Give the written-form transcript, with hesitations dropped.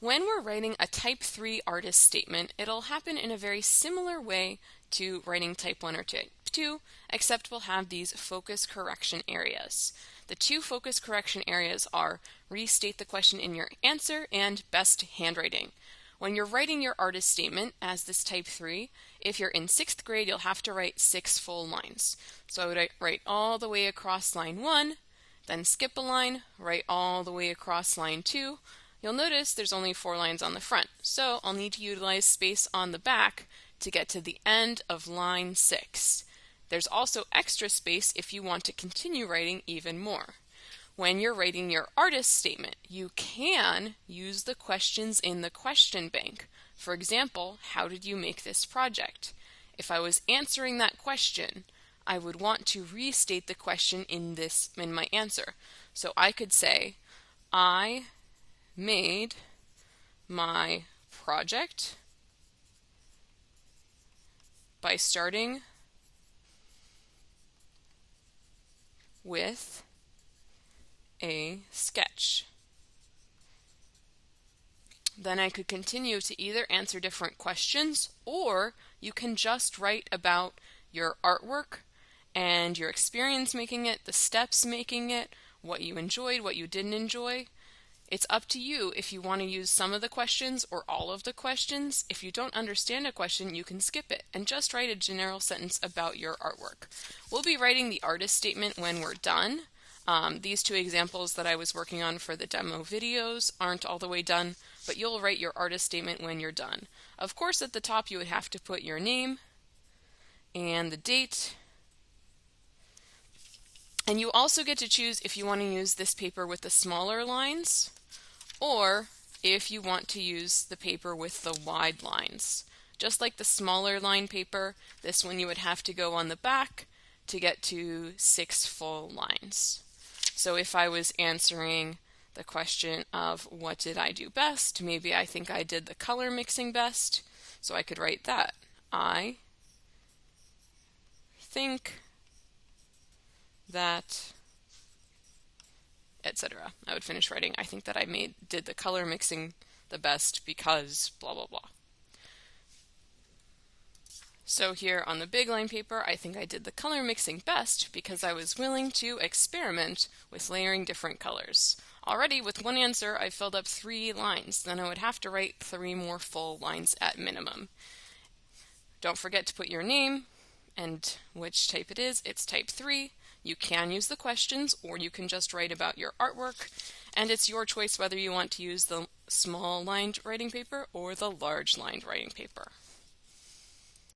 When we're writing a type 3 artist statement, it'll happen in a very similar way to writing type 1 or type 2, except we'll have these focus correction areas. The two focus correction areas are restate the question in your answer and best handwriting. When you're writing your artist statement as this type 3, if you're in 6th grade, you'll have to write 6 full lines. So I would write all the way across line 1, then skip a line, write all the way across line 2. You'll notice there's only 4 lines on the front, so I'll need to utilize space on the back to get to the end of line 6. There's also extra space if you want to continue writing even more. When you're writing your artist statement, you can use the questions in the question bank. For example, how did you make this project? If I was answering that question, I would want to restate the question in my answer. So I could say, I made my project by starting with a sketch. Then I could continue to either answer different questions, or you can just write about your artwork and your experience making it, the steps making it, what you enjoyed, what you didn't enjoy. It's up to you if you want to use some of the questions or all of the questions. If you don't understand a question, you can skip it and just write a general sentence about your artwork. We'll be writing the artist statement when we're done. These two examples that I was working on for the demo videos aren't all the way done, but you'll write your artist statement when you're done. Of course, at the top you would have to put your name and the date. And you also get to choose if you want to use this paper with the smaller lines, or if you want to use the paper with the wide lines. Just like the smaller line paper, this one you would have to go on the back to get to 6 full lines. So if I was answering the question of what did I do best, maybe I think I did the color mixing best, so I could write that. I think that, etc. I would finish writing, I think that I did the color mixing the best because blah blah blah. So here on the big line paper, I think I did the color mixing best because I was willing to experiment with layering different colors. Already with one answer, I filled up 3 lines, then I would have to write 3 more full lines at minimum. Don't forget to put your name and which type it is. It's type 3. You can use the questions, or you can just write about your artwork, and it's your choice whether you want to use the small lined writing paper or the large lined writing paper.